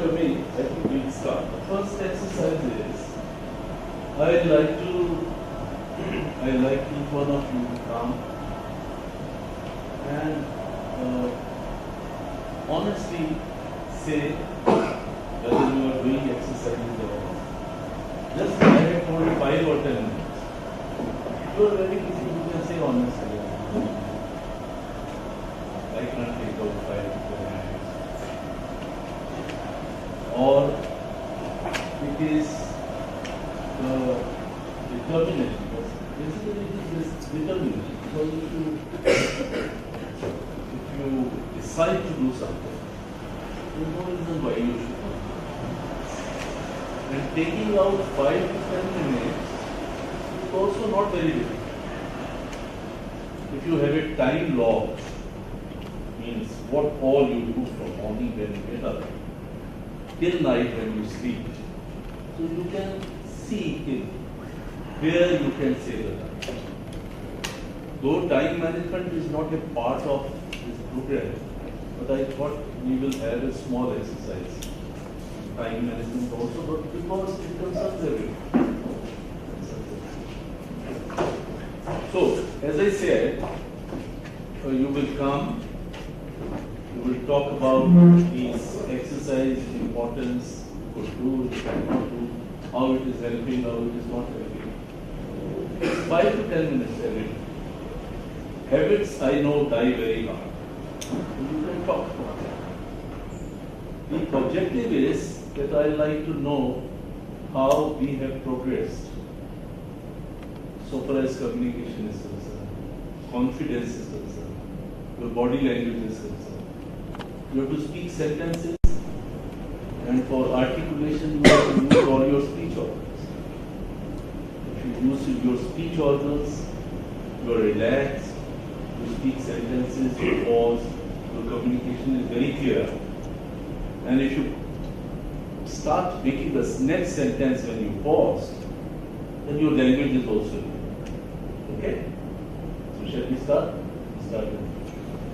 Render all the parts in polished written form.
Kavi, I think we'll start. The first exercise is I'd like each one of you to come and honestly say whether you are doing exercises or not. Just I have told 5 or 10 minutes. If you are very busy, you can say honestly. I cannot take out 5 to 10 minutes. Or it is determination. Basically, it is determination. Because if you decide to do something, there is no reason why you should not. And taking out 5 to 10 minutes is also not very difficult. If you have a time log, means what all you do from morning when you get up till night when you sleep, so you can see where you can say the time. Though time management is not a part of this program, but I thought we will have a small exercise. Time management also, but because it concerns everyone. So, as I said, you will come, you will talk about these exercise, importance, could do, cannot do, how it is helping, how it is not helping. 5 to 10 minutes every day. Habits, I know, die very hard. You can talk about that. The objective is that I like to know how we have progressed so far as communication is concerned, confidence is concerned, your body language is concerned. You have to speak sentences, and for articulation you have to use all your speech organs. If you use your speech organs, you are relaxed, you speak sentences, you pause, your communication is very clear. And if you start making the next sentence when you pause, then your language is also clear. Okay? So shall we start? Start.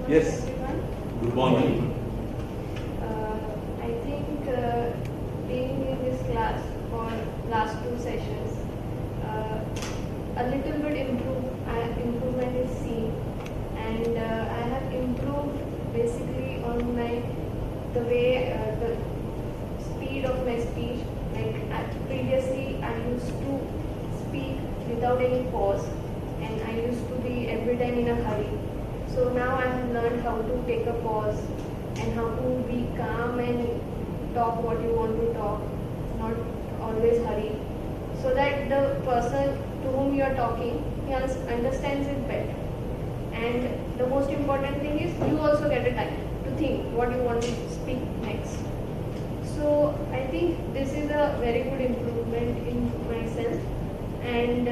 Yes. Good morning. I think being in this class for last 2 sessions, a little bit improvement is seen, and I have improved basically on the way the speed of my speech. Like previously, I used to speak without any pause, and I used to be every time in a hurry. So now I have learned how to take a pause and how to be calm and talk what you want to talk, not always hurry, so that the person to whom you are talking, he understands it better. And the most important thing is you also get a time to think what you want to speak next. So I think this is a very good improvement in myself. And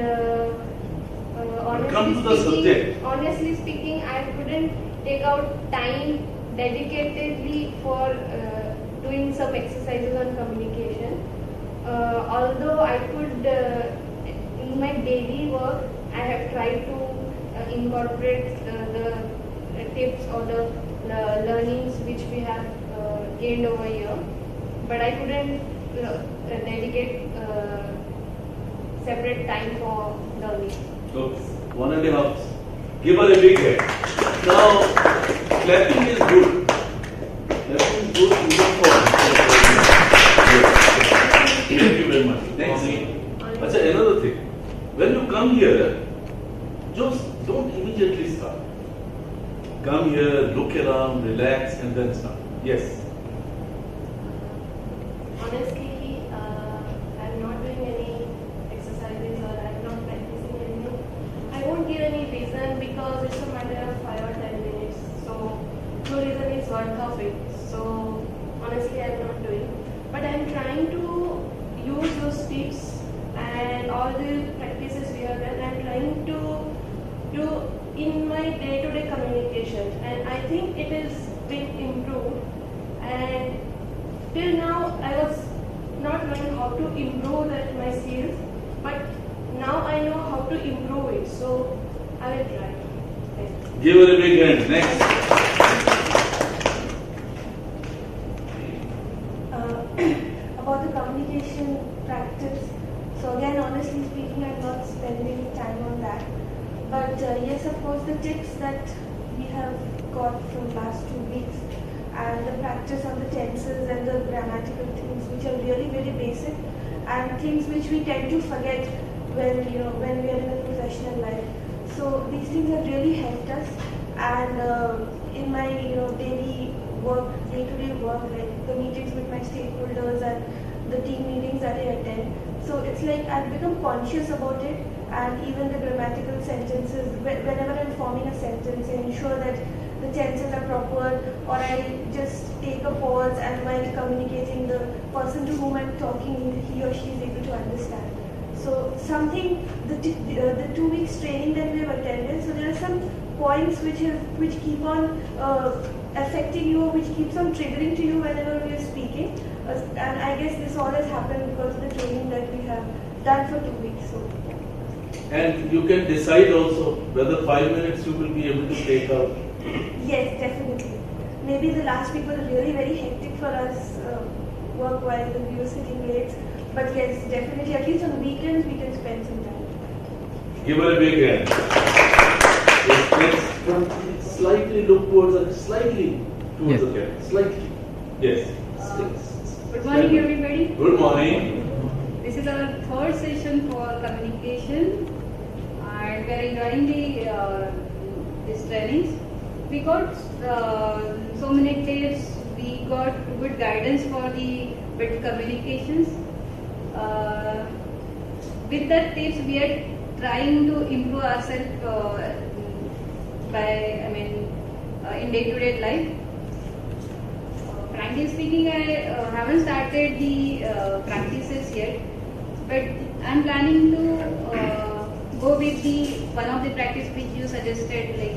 honestly speaking, I couldn't take out time dedicatedly for doing some exercises on communication. Although I could, in my daily work, I have tried to incorporate the tips or the learnings which we have gained over here, but I couldn't dedicate separate time for learning. So, 1.5. Give her a big hand. Now, clapping is good. Clapping is good even for Thank you very much. Next thing. Achha, another thing. When you come here, just don't immediately start. Come here, look around, relax, and then start. Yes. Honestly, I'm not doing any exercises or I'm not practicing anything. I won't give any reason because it's a matter of 5 or 10 minutes. So no reason is worth of it. So honestly, I'm not doing. But I'm trying to use those tips and all the practices we have done. I'm trying to do in my day-to-day communication, and I think it is been improved. And till now, I was not knowing how to improve my skills, but now I know how to improve it. So I will try. Give her a big hand. Next. about the communication practice. So again, honestly speaking, I'm not spending time on that. But yes, of course, the tips that we have got from last 2 weeks and the practice on the tenses and the grammatical things, which are really very basic and things which we tend to forget when when we are in a professional life. So these things have really helped us, and in my daily work, day-to-day work, like the meetings with my stakeholders and the team meetings that I attend. So it's like I've become conscious about it, and even the grammatical sentences, whenever I'm forming a sentence, I ensure that the tenses are proper, or I just take a pause, and while communicating, the person to whom I'm talking, he or she is able to understand. So something, the 2 weeks training that we have attended, so there are some points which keep on affecting you, which keeps on triggering to you whenever we are speaking. And I guess this all has happened because of the training that we have done for 2 weeks. So. And you can decide also whether 5 minutes you will be able to take out. Yes, definitely. Maybe the last week was really very hectic for us work-wise, and we were sitting late. But yes, definitely, at least on weekends, we can spend some time. Give her a big hand. Let's slightly look towards the slightly towards the camera. Slightly. Yes. Good morning, everybody. Good morning. This is our third session for communication, and we are enjoying these trainings. We got so many tips. We got good guidance for the bit communications. With that tips, we are trying to improve ourselves in day-to-day life. Frankly speaking, I haven't started the practices yet, but I'm planning to go with the one of the practice which you suggested, like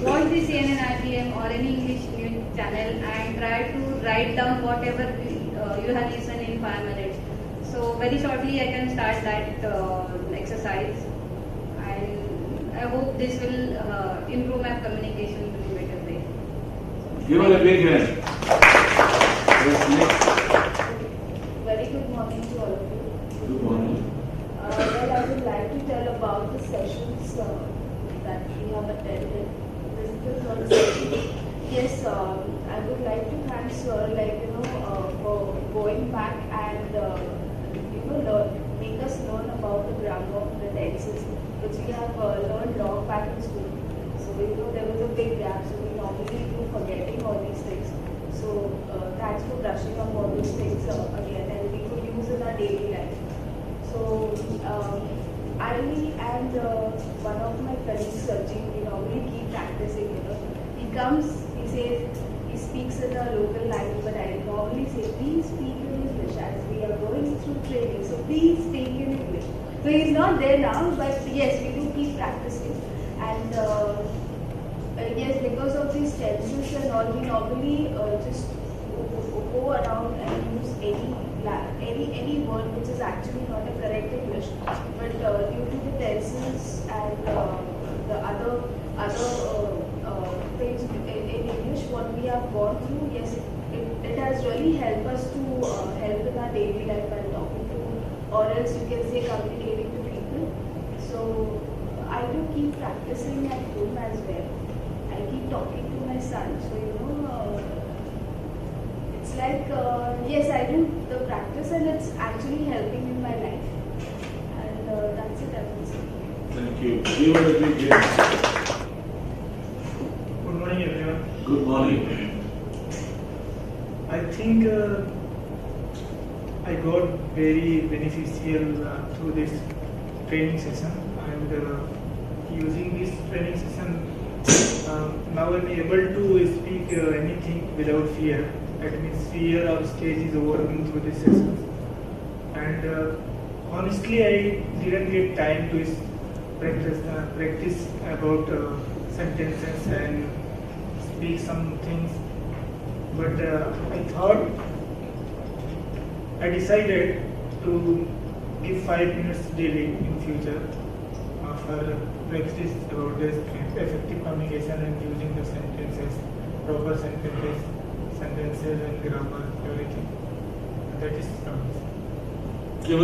watch the CNN IBM or any English news channel and try to write down whatever you have listened in 5 minutes. So very shortly I can start that exercise, and I hope this will improve my communication in a better way. Give her a big hand. Yes, next. Very good morning to all of you. Good morning. Well, I would like to tell about the sessions that we have attended. This is the third session. Yes, I would like to thank Sir, for going back and make us learn about the grammar of the tenses, which we have learned long back in school. So there was a big gap, so we normally do forgetting all these things. So thanks for brushing up all these things again, and we could use in our daily life. So I and one of my colleagues, Satish, we normally keep practicing. He comes, he says, he speaks in a local language, but I normally say, please speak in English as we are going through training. So please speak in English. So he's not there now, but yes, we do keep practicing. And yes, because of these tenses and all, we normally just go around and use any word which is actually not a correct English. But due to the tenses and the other things in English, what we have gone through, yes, it has really helped us to help in our daily life and talking to, or else you can say communicating to people. So I do keep practicing at home as well. I keep talking to my son. So it's like yes, I do the practice and it's actually helping in my life. And that's it, I would say. Thank you. Give her a big hand. Good morning, everyone. Good morning. I think I got very beneficial through this training session, and using this training session, now I'm able to speak anything without fear. That means fear of stage is overcome through this session. And honestly, I didn't get time to practice about sentences and speak some things. But I decided to give 5 minutes daily in future for practice about this effective communication and using the sentences, proper sentences and grammar, everything. that is Give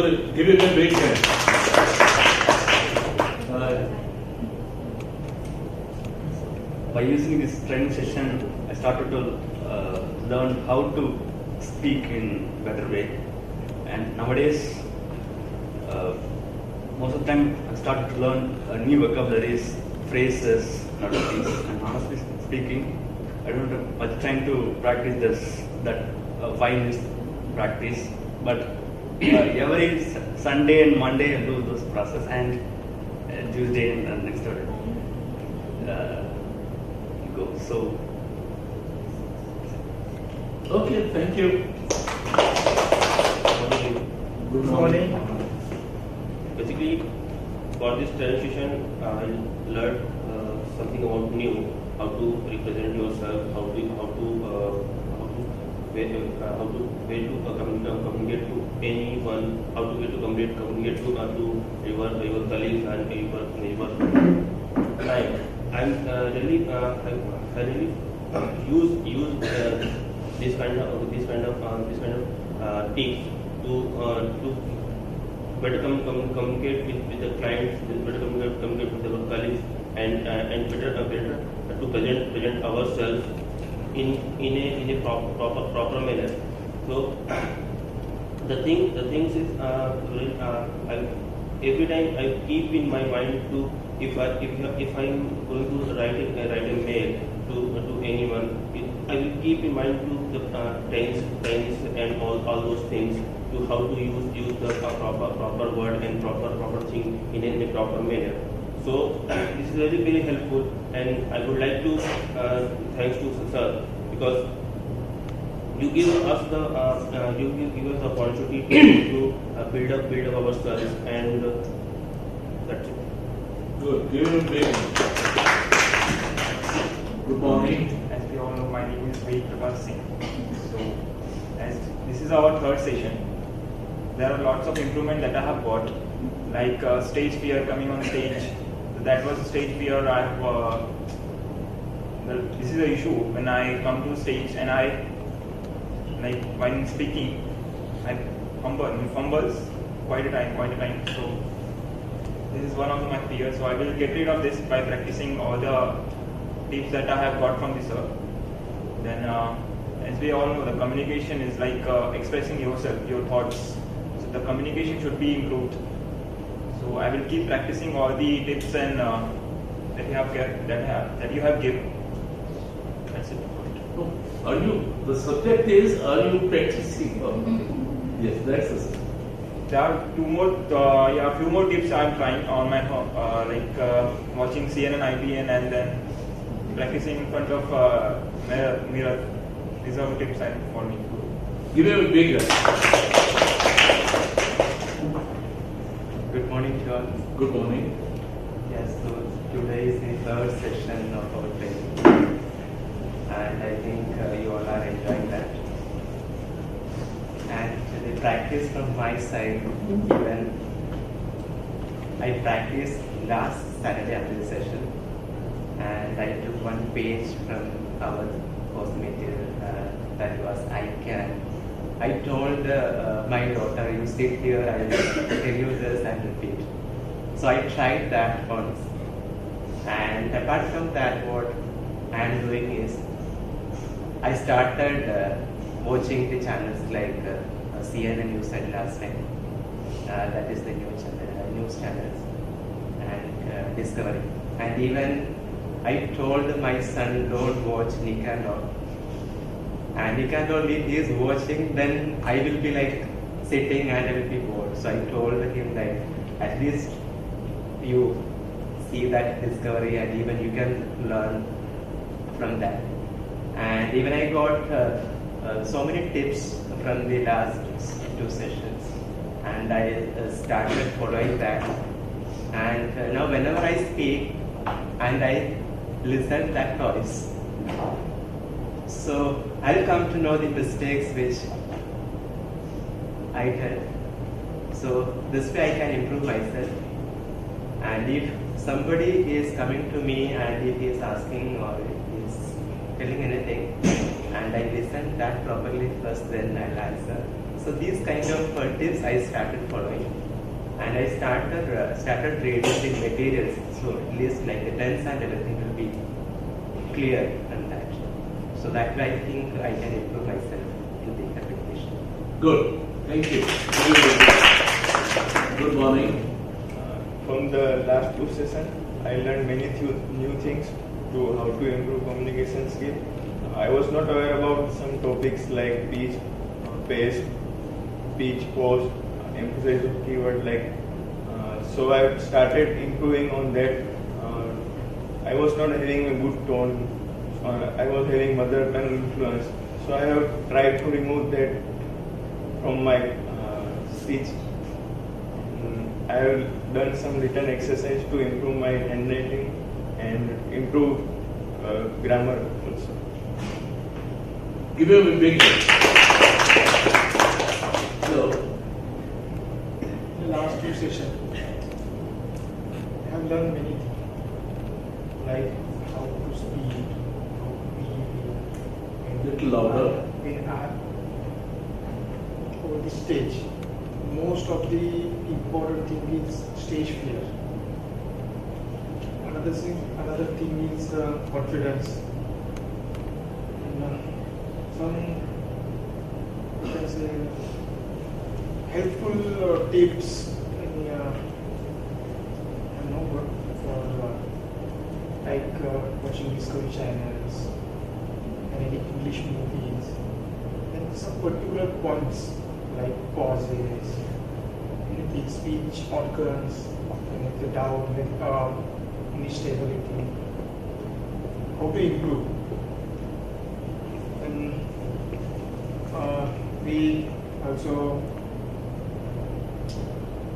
it a big hand. By using this training session, I started to learn how to speak in better way. And nowadays, most of the time, I started to learn new vocabularies, phrases, and other things. And honestly speaking, I don't have much time to practice that 5 minutes practice. But every Sunday and Monday, I do those process, and Tuesday and next day. So, Okay, thank you. good morning. Basically, for this training session, I learned something about new, how to represent yourself, how to communicate to anyone, how to communicate to your colleagues and your neighbors. I really use this kind of tips to better communicate with the clients, better communicate with our colleagues, and better to present ourselves in a proper manner. So the things is every time I keep in my mind to if I'm going to write a mail to anyone, I will keep in mind to the tense and all those things, to how to use the proper word and proper thing in a proper manner. So this is very helpful, and I would like to thanks to sir, because you give us the opportunity to build up our skills, and that's it. Good. Give him a big hand. Good morning. As we all know, my name is Prakash Singh. So, as this is our third session, there are lots of improvement that I have got, like stage fear, coming on stage. So that was a stage fear I have. This is the issue when I come to stage and I, like when speaking, I fumbles quite a time. So this is one of my fears. So I will get rid of this by practicing all the tips that I have got from this sir. Then, as we all know, the communication is like expressing yourself, your thoughts. So the communication should be improved. So I will keep practicing all the tips and that you have given. That's it. The subject is, are you practicing? Yes, that's the subject. There are few more tips I am trying on my like watching CNN, IBN, and then practicing in front of mirror. These are the tips for me. Give him a big hand. good morning to all. Good morning. Yes, so today is the third session of our training, and I think you all are enjoying that. And the practice from my side, even I practiced last Saturday after the session, and I took one page from our course material that was I can. I told my daughter, you sit here, I will tell you this and repeat. So I tried that once, and apart from that, what I am doing is I started watching the channels like CNN you said last time, that is the news channels, and Discovery. And even I told my son, don't watch Nick and all. And Nick and all, if he is watching, then I will be like sitting and I will be bored. So I told him that at least you see that Discovery and even you can learn from that. And even I got so many tips from the last 2 sessions, and I started following that. And now whenever I speak and I listen that voice, so I'll come to know the mistakes which I did. So this way I can improve myself. And if somebody is coming to me and if he is asking or is telling anything, and I listen that properly first, then I'll answer. So So these kind of tips I started following, and I started reading the materials. So at least like the tense and everything will be clear on that. So that way I think I can improve myself in the application. Good. Thank you. Good morning. From the last two sessions, I learned many new things to how to improve communication skill. I was not aware about some topics like pitch, pace, pitch, pause, emphasis of keyword so I started improving on that. I was not having a good tone. I was having mother tongue influence. So I have tried to remove that from my speech. I have done some written exercise to improve my handwriting and improve grammar also. Give him a big hand. So, In the last two sessions, I have learned many things, like how to speak, how to be little louder. in art over the stage. Most of the important thing is stage fear. Another thing is confidence. And, some, you can say, helpful tips in for watching Discovery channels and any English movies, and some particular points like pauses, anything, speech organs, and the doubt, instability, how to improve. And we also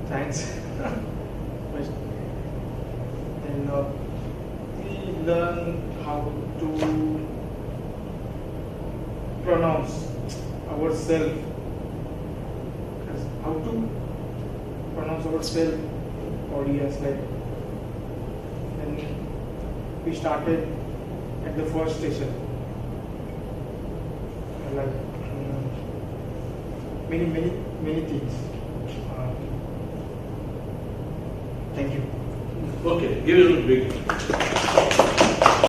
thanks. And we learn how to pronounce ourselves, how to pronounce ourselves, audience, like, and we started at the first station, like many things. Thank you. Okay, give him a big hand.